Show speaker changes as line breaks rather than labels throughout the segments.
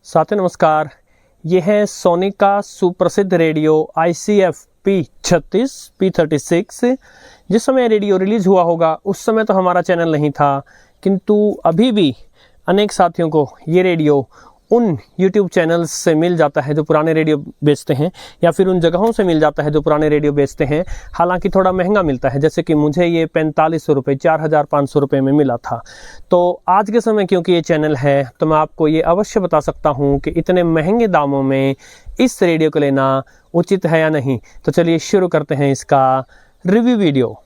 साथियों नमस्कार। ये है सोनी का सुप्रसिद्ध रेडियो ICF P36 P36। जिस समय रेडियो रिलीज हुआ होगा उस समय तो हमारा चैनल नहीं था, किंतु अभी भी अनेक साथियों को ये रेडियो उन YouTube चैनल्स से मिल जाता है जो पुराने रेडियो बेचते हैं, या फिर उन जगहों से मिल जाता है जो पुराने रेडियो बेचते हैं। हालांकि थोड़ा महंगा मिलता है, जैसे कि मुझे ये 4500 रुपये 4500 रुपये में मिला था। तो आज के समय क्योंकि ये चैनल है तो मैं आपको ये अवश्य बता सकता हूँ कि इतने महंगे दामों में इस रेडियो को लेना उचित है या नहीं। तो चलिए शुरू करते हैं इसका रिव्यू वीडियो।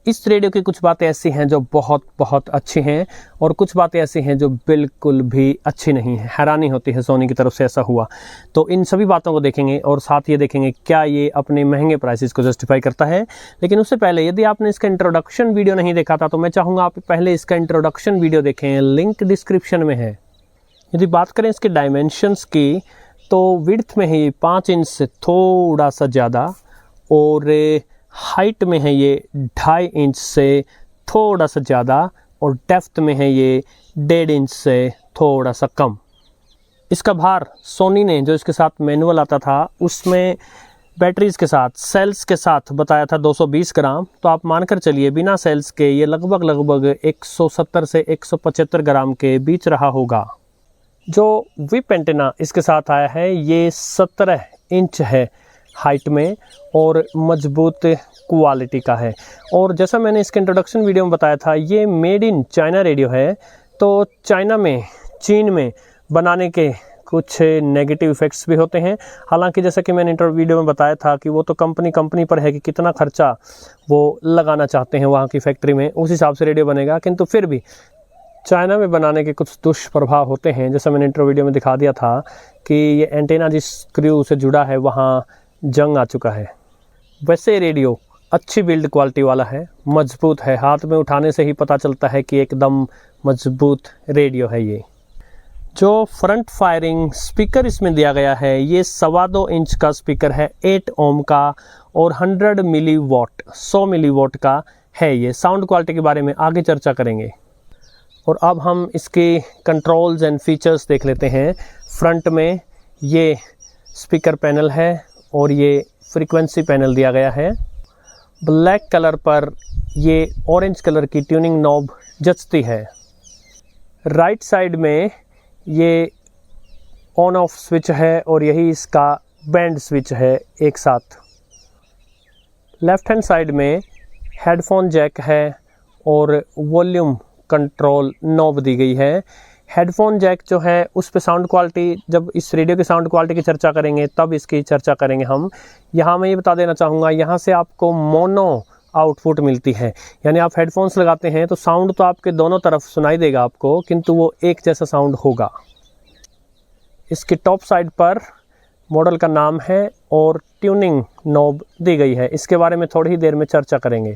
इस रेडियो की कुछ बातें ऐसी हैं जो बहुत अच्छी हैं और कुछ बातें ऐसी हैं जो बिल्कुल भी अच्छी नहीं है। हैरानी होती है सोनी की तरफ से ऐसा हुआ। तो इन सभी बातों को देखेंगे और साथ ये देखेंगे क्या ये अपने महंगे प्राइसेस को जस्टिफाई करता है। लेकिन उससे पहले यदि आपने इसका इंट्रोडक्शन वीडियो नहीं देखा था तो मैं चाहूँगा आप पहले इसका इंट्रोडक्शन वीडियो देखें, लिंक डिस्क्रिप्शन में है। यदि बात करें इसके डायमेंशंस की तो विड्थ में है ये 5 इंच से थोड़ा सा ज़्यादा और हाइट में है ये 2.5 इंच से थोड़ा सा ज़्यादा और डेप्थ में है ये 1.5 इंच से थोड़ा सा कम। इसका भार सोनी ने जो इसके साथ मैनुअल आता था उसमें बैटरीज के साथ सेल्स के साथ बताया था 220 ग्राम। तो आप मानकर चलिए बिना सेल्स के ये लगभग 170 से 175 ग्राम के बीच रहा होगा। जो विप एंटेना इसके साथ आया है ये 17 इंच है हाइट में और मजबूत क्वालिटी का है। और जैसा मैंने इसके इंट्रोडक्शन वीडियो में बताया था ये मेड इन चाइना रेडियो है। तो चाइना में, चीन में बनाने के कुछ नेगेटिव इफ़ेक्ट्स भी होते हैं। हालांकि जैसा कि मैंने वीडियो में बताया था कि वो तो कंपनी पर है कि कितना खर्चा वो लगाना चाहते हैं वहाँ की फैक्ट्री में, उस हिसाब से रेडियो बनेगा। किंतु फिर भी चाइना में बनाने के कुछ दुष्प्रभाव होते हैं। जैसा मैंने वीडियो में दिखा दिया था कि ये एंटेना जिस स्क्रू से जुड़ा है वहाँ जंग आ चुका है। वैसे रेडियो अच्छी बिल्ड क्वालिटी वाला है, मजबूत है, हाथ में उठाने से ही पता चलता है कि एकदम मजबूत रेडियो है ये। जो फ्रंट फायरिंग स्पीकर इसमें दिया गया है ये 2.25 इंच का स्पीकर है, 8 ओम का और 100 मिलीवॉट 100 मिलीवॉट का है ये। साउंड क्वालिटी के बारे में आगे चर्चा करेंगे। और अब हम इसके कंट्रोल्स एंड फीचर्स देख लेते हैं। फ्रंट में ये स्पीकर पैनल है और ये फ्रीक्वेंसी पैनल दिया गया है। ब्लैक कलर पर ये ऑरेंज कलर की ट्यूनिंग नॉब जचती है। राइट साइड में ये ऑन ऑफ स्विच है और यही इसका बैंड स्विच है एक साथ। लेफ्ट हैंड साइड में हेडफोन जैक है और वॉल्यूम कंट्रोल नॉब दी गई है। हेडफोन जैक जो है उस पे साउंड क्वालिटी, जब इस रेडियो की साउंड क्वालिटी की चर्चा करेंगे तब इसकी चर्चा करेंगे हम। यहाँ मैं ये बता देना चाहूँगा, यहाँ से आपको मोनो आउटपुट मिलती है, यानी आप हेडफोन्स लगाते हैं तो साउंड तो आपके दोनों तरफ सुनाई देगा आपको, किंतु वो एक जैसा साउंड होगा। इसकी टॉप साइड पर मॉडल का नाम है और ट्यूनिंग नॉब दी गई है। इसके बारे में थोड़ी ही देर में चर्चा करेंगे।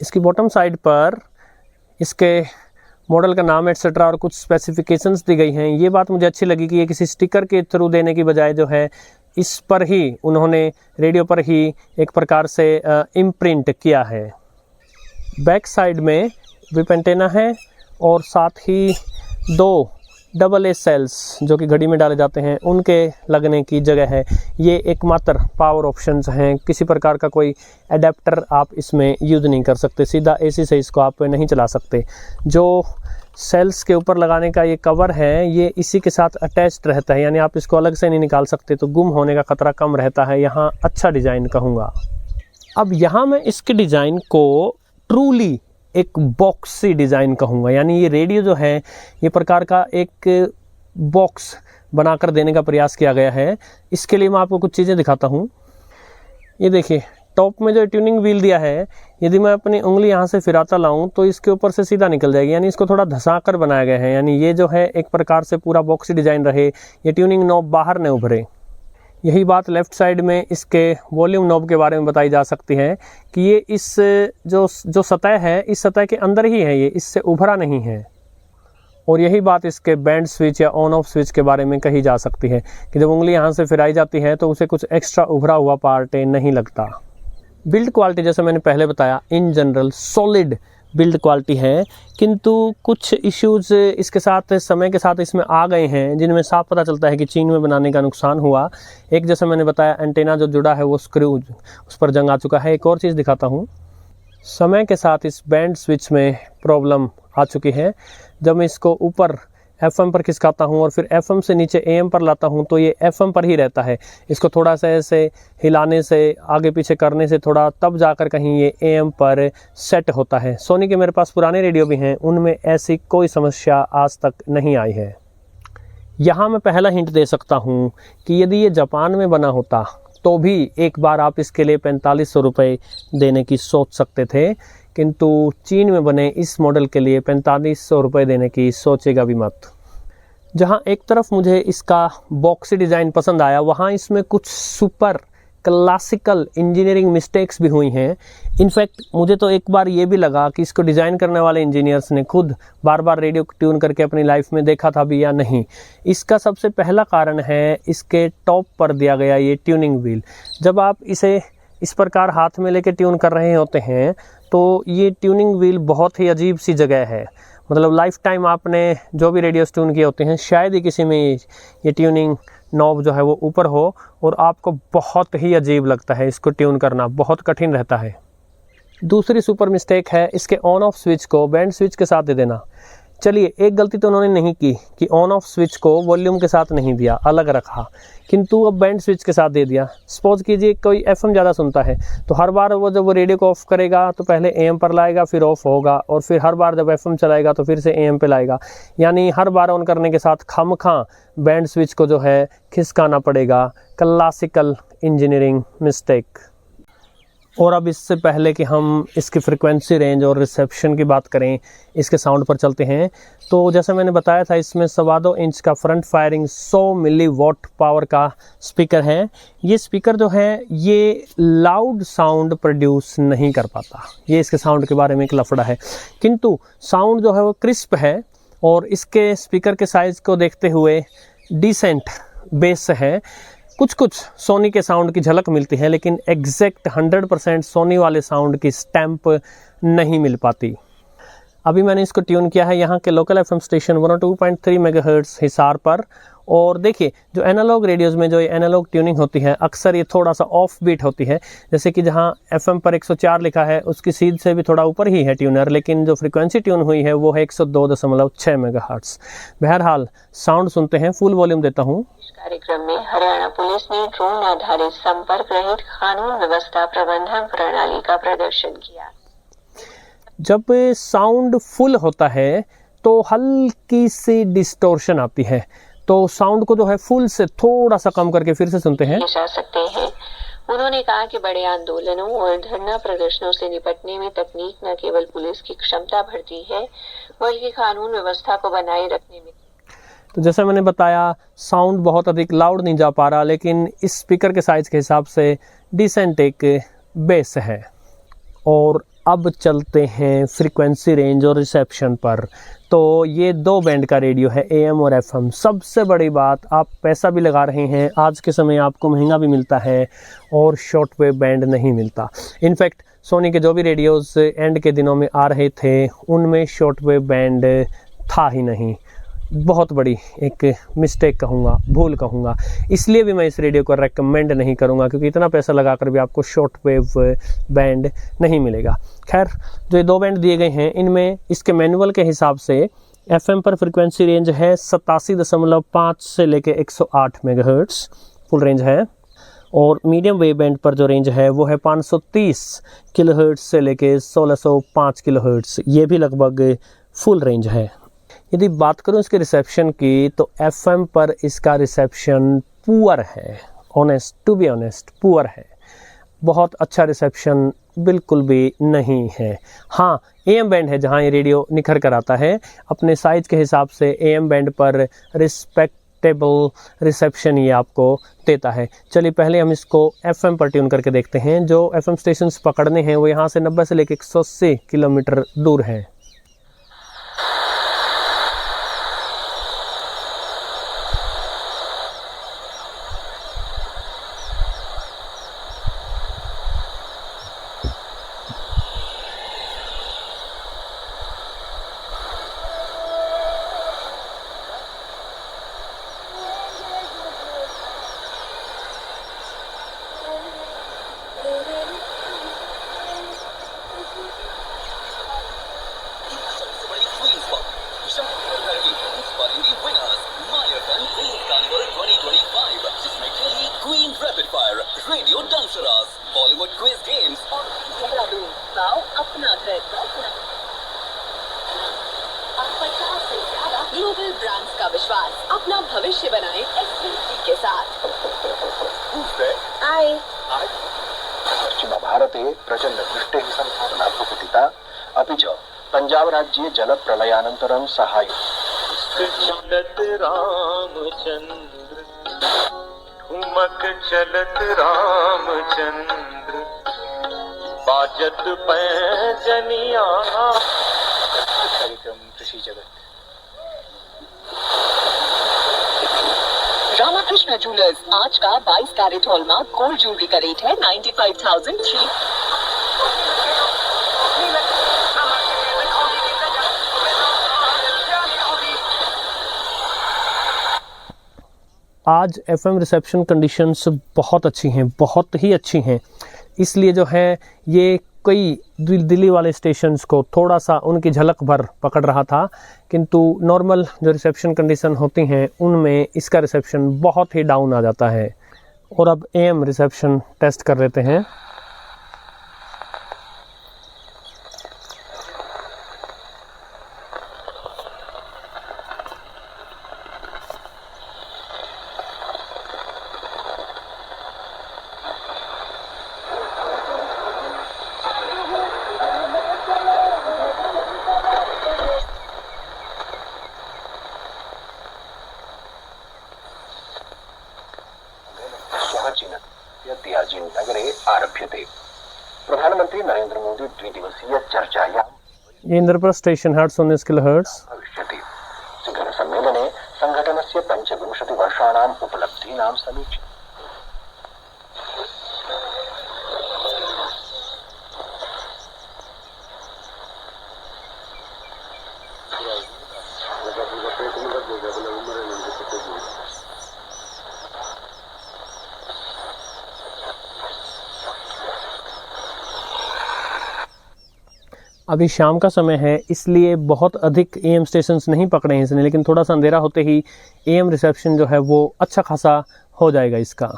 इसकी बॉटम साइड पर इसके मॉडल का नाम एटसेट्रा और कुछ स्पेसिफिकेशंस दी गई हैं। ये बात मुझे अच्छी लगी कि ये किसी स्टिकर के थ्रू देने की बजाय जो है इस पर ही उन्होंने रेडियो पर ही एक प्रकार से इम्प्रिंट किया है। बैक साइड में विप एंटेना है और साथ ही 2 AA सेल्स जो कि घड़ी में डाले जाते हैं उनके लगने की जगह है। ये एकमात्र पावर ऑप्शंस हैं, किसी प्रकार का कोई एडेप्टर आप इसमें यूज़ नहीं कर सकते, सीधा AC से इसको आप नहीं चला सकते। जो सेल्स के ऊपर लगाने का ये कवर है ये इसी के साथ अटैच्ड रहता है, यानी आप इसको अलग से नहीं निकाल सकते, तो गुम होने का खतरा कम रहता है। यहाँ अच्छा डिज़ाइन कहूँगा। अब यहाँ मैं इसके डिज़ाइन को ट्रूली एक बॉक्सी डिज़ाइन कहूँगा, यानी ये रेडियो जो है ये प्रकार का एक बॉक्स बनाकर देने का प्रयास किया गया है। इसके लिए मैं आपको कुछ चीज़ें दिखाता हूँ। ये देखिए टॉप में जो ट्यूनिंग व्हील दिया है, यदि मैं अपनी उंगली यहाँ से फिराता लाऊं तो इसके ऊपर से सीधा निकल जाएगी, यानी इसको थोड़ा धंसाकर बनाया गया है, यानी ये जो है एक प्रकार से पूरा बॉक्सी डिज़ाइन रहे, ये ट्यूनिंग नॉब बाहर न उभरे। यही बात लेफ़्ट साइड में इसके वॉल्यूम नॉब के बारे में बताई जा सकती है कि ये इस जो सतह है इस सतह के अंदर ही है, ये इससे उभरा नहीं है। और यही बात इसके बैंड स्विच या ऑन ऑफ स्विच के बारे में कही जा सकती है कि जब उंगली यहाँ से फिराई जाती है तो उसे कुछ एक्स्ट्रा उभरा हुआ पार्ट नहीं लगता। बिल्ड क्वालिटी जैसे मैंने पहले बताया in general solid build quality है, किंतु कुछ इश्यूज़ इसके साथ समय के साथ इसमें आ गए हैं जिनमें साफ पता चलता है कि चीन में बनाने का नुकसान हुआ। एक जैसे मैंने बताया एंटेना जो जुड़ा है वो स्क्रू उस पर जंग आ चुका है। एक और चीज़ दिखाता हूँ, समय के साथ इस बैंड स्विच में प्रॉब्लम आ चुकी है। जब मैं इसको ऊपर FM पर खिसकाता हूँ और फिर FM से नीचे AM पर लाता हूँ तो ये FM पर ही रहता है। इसको थोड़ा सा ऐसे हिलाने से, आगे पीछे करने से थोड़ा तब जाकर कहीं ये AM पर सेट होता है। सोनी के मेरे पास पुराने रेडियो भी हैं, उनमें ऐसी कोई समस्या आज तक नहीं आई है। यहाँ मैं पहला हिंट दे सकता हूँ कि यदि ये जापान में बना होता तो भी एक बार आप इसके लिए 4500 रुपये देने की सोच सकते थे, किंतु चीन में बने इस मॉडल के लिए 4500 रुपये देने की सोचेगा भी मत। जहाँ एक तरफ मुझे इसका बॉक्सी डिज़ाइन पसंद आया, वहाँ इसमें कुछ सुपर क्लासिकल इंजीनियरिंग मिस्टेक्स भी हुई हैं। इनफैक्ट मुझे तो एक बार ये भी लगा कि इसको डिज़ाइन करने वाले इंजीनियर्स ने खुद बार बार रेडियो ट्यून करके अपनी लाइफ में देखा था भी या नहीं। इसका सबसे पहला कारण है इसके टॉप पर दिया गया ये ट्यूनिंग व्हील। जब आप इसे इस प्रकार हाथ में लेके ट्यून कर रहे होते हैं तो ये ट्यूनिंग व्हील बहुत ही अजीब सी जगह है। मतलब लाइफ टाइम आपने जो भी रेडियोस ट्यून किए होते हैं शायद ही किसी में ये ट्यूनिंग नॉब जो है वो ऊपर हो, और आपको बहुत ही अजीब लगता है। इसको ट्यून करना बहुत कठिन रहता है। दूसरी सुपर मिस्टेक है इसके ऑन ऑफ स्विच को बैंड स्विच के साथ दे देना। चलिए, एक गलती तो उन्होंने नहीं की कि ऑन ऑफ स्विच को वॉल्यूम के साथ नहीं दिया, अलग रखा, किंतु अब बैंड स्विच के साथ दे दिया। सपोज कीजिए कोई FM ज़्यादा सुनता है तो हर बार वो जब वो रेडियो को ऑफ करेगा तो पहले AM पर लाएगा, फिर ऑफ होगा, और फिर हर बार जब FM चलाएगा तो फिर से AM पे लाएगा। यानी हर बार ऑन करने के साथ खामखा बैंड स्विच को जो है खिसकाना पड़ेगा। Classical engineering mistake. और अब इससे पहले कि हम इसकी फ्रिक्वेंसी रेंज और रिसेप्शन की बात करें, इसके साउंड पर चलते हैं। तो जैसे मैंने बताया था इसमें 2.25 इंच का फ्रंट फायरिंग 100 मिलीवॉट पावर का स्पीकर है। ये स्पीकर जो है ये लाउड साउंड प्रोड्यूस नहीं कर पाता, ये इसके साउंड के बारे में एक लफड़ा है, किंतु साउंड जो है वो क्रिस्प है। और इसके स्पीकर के साइज़ को देखते हुए डिसेंट बेस है। कुछ कुछ सोनी के साउंड की झलक मिलती है, लेकिन एग्जैक्ट 100% सोनी वाले साउंड की स्टैंप नहीं मिल पाती। अभी मैंने इसको ट्यून किया है यहाँ के local FM station 102.3 megahertz Hisar पर। और देखिए, जो एनालॉग रेडियोज़ में जो एनालॉग ट्यूनिंग होती है अक्सर ये थोड़ा सा ऑफ बीट होती है। जैसे कि जहाँ FM पर 104 लिखा है उसकी सीध से भी थोड़ा ऊपर ही है ट्यूनर, लेकिन जो फ्रीक्वेंसी ट्यून हुई है वो है 102.6 मेगाहर्ट्ज़। बहरहाल साउंड सुनते हैं, फुल वॉल्यूम देता हूँ।
कार्यक्रम में हरियाणा पुलिस ने ड्रोन आधारित संपर्क रहित कानून व्यवस्था प्रबंधन प्रणाली का प्रदर्शन किया।
जब साउंड फुल होता है तो हल्की सी डिस्टॉर्शन आती है, तो साउंड को जो है फुल से थोड़ा सा कम करके फिर से सुनते हैं।
जा सकते हैं। उन्होंने कहा कि बड़े आंदोलनों और धरना प्रदर्शनों से निपटने में तकनीक न केवल पुलिस की क्षमता बढ़ती है बल्कि कानून व्यवस्था को बनाए रखने में।
तो जैसा मैंने बताया साउंड बहुत अधिक लाउड नहीं जा पा रहा, लेकिन इस स्पीकर के साइज के हिसाब से डिसेंट एक बेस है। और अब चलते हैं फ्रीक्वेंसी रेंज और रिसेप्शन पर। तो ये 2 बैंड का रेडियो है, AM और FM। सबसे बड़ी बात, आप पैसा भी लगा रहे हैं, आज के समय आपको महंगा भी मिलता है और शॉर्ट वेव बैंड नहीं मिलता। इनफैक्ट सोनी के जो भी रेडियोज़ एंड के दिनों में आ रहे थे उनमें शॉर्ट वेव बैंड था ही नहीं। बहुत बड़ी एक मिस्टेक कहूँगा, भूल कहूँगा। इसलिए भी मैं इस रेडियो को रेकमेंड नहीं करूँगा, क्योंकि इतना पैसा लगाकर भी आपको शॉर्ट वेव बैंड नहीं मिलेगा। खैर, जो ये 2 बैंड दिए गए हैं इनमें इसके मैनुअल के हिसाब से FM पर फ्रीक्वेंसी रेंज है 87.5 से लेके 108 मेगाहर्ट्ज़ फुल रेंज है, और मीडियम वेव बैंड पर जो रेंज है वो है 530 किलोहर्ट्ज़ से लेके 1605 किलोहर्ट्ज़। ये भी लगभग फुल रेंज है। यदि बात करूं इसके रिसेप्शन की तो FM पर इसका रिसेप्शन पुअर है, honest to be honest poor है। बहुत अच्छा रिसेप्शन बिल्कुल भी नहीं है। हाँ, AM बैंड है जहां ये रेडियो निखर कर आता है। अपने साइज के हिसाब से AM बैंड पर रिस्पेक्टेबल रिसेप्शन ये आपको देता है। चलिए पहले हम इसको FM पर ट्यून करके देखते हैं। जो FM स्टेशंस पकड़ने हैं वो यहाँ से 90 से लेकर 180 किलोमीटर दूर हैं।
बॉलीवुड क्विज गेम्स और
देहरादून पाओ अपना घर। अब 50 से ज्यादा ग्लोबल ब्रांड्स का विश्वास, अपना भविष्य बनाएं SVT के साथ। आए
पश्चिम भारते प्रचण्डवृष्टेः सम्भावना प्रकटिता, अपि च पञ्जाबराज्ये जलप्रलयानन्तरं
चलत रामचंद्र, ठुमक चलत रामचंद्र, बाजत पैजनिया।
कार्यक्रम कृषि जगत।
रामाकृष्ण ज्वेलर्स आज का 22 कैरेट हॉलमार्क गोल्ड ज्वेलरी का रेट है 95,003।
आज FM रिसेप्शन कंडीशंस बहुत अच्छी हैं, बहुत ही अच्छी हैं। इसलिए जो है ये कई दिल्ली वाले स्टेशंस को थोड़ा सा उनकी झलक भर पकड़ रहा था, किंतु नॉर्मल जो रिसेप्शन कंडीशन होती हैं उनमें इसका रिसेप्शन बहुत ही डाउन आ जाता है। और अब AM रिसेप्शन टेस्ट कर लेते हैं।
यद्याजिन् नगरे आरभ्यते। प्रधानमंत्री नरेंद्र मोदी द्विदिवसीय चर्चायां
इंद्रप्रस्थ स्टेशन हर्ट्स 19 किलोहर्ट्ज
भविष्यति। शिखर सम्मेलने संघटनस्य 25 वर्षाणाम् उपलब्धीनां समीक्षा।
अभी शाम का समय है, इसलिए बहुत अधिक AM स्टेशंस नहीं पकड़े हैं इसने, लेकिन थोड़ा सा अंधेरा होते ही AM रिसेप्शन जो है वो अच्छा खासा हो जाएगा इसका।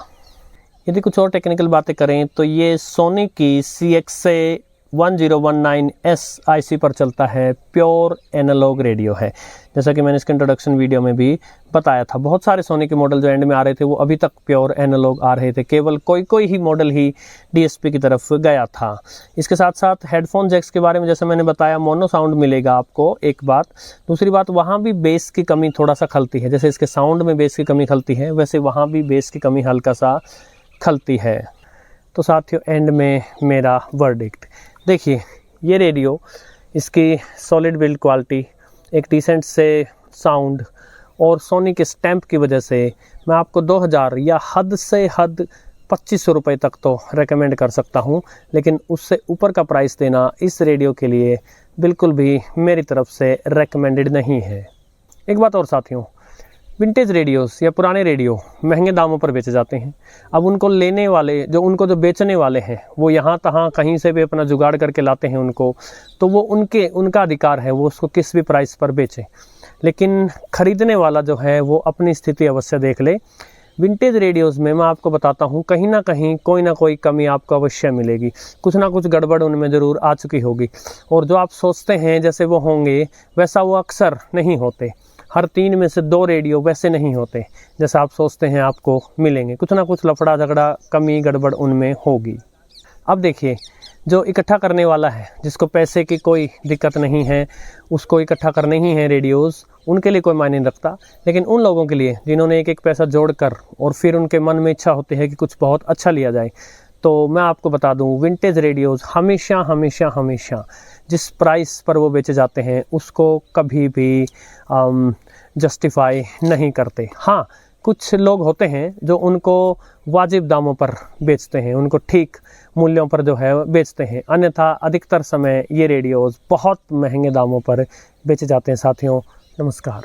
यदि कुछ और टेक्निकल बातें करें तो ये सोनी की CXA 1019S IC पर चलता है, प्योर एनालॉग रेडियो है। जैसा कि मैंने इसके इंट्रोडक्शन वीडियो में भी बताया था, बहुत सारे सोनी के मॉडल जो एंड में आ रहे थे वो अभी तक प्योर एनालॉग आ रहे थे, केवल कोई ही मॉडल ही DSP की तरफ गया था। इसके साथ साथ हेडफोन जैक्स के बारे में जैसे मैंने बताया, मोनो साउंड मिलेगा आपको, एक बात। दूसरी बात, वहाँ भी बेस की कमी थोड़ा सा खलती है, जैसे इसके साउंड में बेस की कमी खलती है वैसे वहाँ भी बेस की कमी हल्का सा खलती है। तो साथियों, एंड में मेरा वर्डिक्ट देखिए, ये रेडियो, इसकी सॉलिड बिल्ड क्वालिटी, एक डिसेंट से साउंड और सोनी के स्टैंप की वजह से मैं आपको 2000 या हद से हद 2500 रुपये तक तो रेकमेंड कर सकता हूँ, लेकिन उससे ऊपर का प्राइस देना इस रेडियो के लिए बिल्कुल भी मेरी तरफ से रेकमेंडेड नहीं है। एक बात और साथियों, विंटेज रेडियोस या पुराने रेडियो महंगे दामों पर बेचे जाते हैं। अब उनको लेने वाले, जो बेचने वाले हैं, वो यहाँ तहाँ कहीं से भी अपना जुगाड़ करके लाते हैं उनको, तो वो उनका अधिकार है, वो उसको किस भी प्राइस पर बेचें। लेकिन ख़रीदने वाला जो है वो अपनी स्थिति अवश्य देख ले। विंटेज रेडियोज़ में मैं आपको बताता हूँ, कहीं ना कहीं कोई ना कोई कमी आपको अवश्य मिलेगी, कुछ ना कुछ गड़बड़ उनमें ज़रूर आ चुकी होगी, और जो आप सोचते हैं जैसे वो होंगे वैसा वो अक्सर नहीं होते। हर 3 में से 2 रेडियो वैसे नहीं होते जैसा आप सोचते हैं आपको मिलेंगे, कुछ ना कुछ लफड़ा झगड़ा, कमी गड़बड़ उनमें होगी। अब देखिए, जो इकट्ठा करने वाला है, जिसको पैसे की कोई दिक्कत नहीं है, उसको इकट्ठा करने ही है रेडियोज़, उनके लिए कोई मायने नहीं रखता। लेकिन उन लोगों के लिए जिन्होंने एक पैसा जोड़कर और फिर उनके मन में इच्छा होती है कि कुछ बहुत अच्छा लिया जाए, तो मैं आपको बता दूं, विंटेज रेडियोज़ हमेशा जिस प्राइस पर वो बेचे जाते हैं उसको कभी भी जस्टिफाई नहीं करते। हाँ, कुछ लोग होते हैं जो उनको वाजिब दामों पर बेचते हैं, उनको ठीक मूल्यों पर जो है बेचते हैं, अन्यथा अधिकतर समय ये रेडियोज़ बहुत महंगे दामों पर बेचे जाते हैं। साथियों, नमस्कार।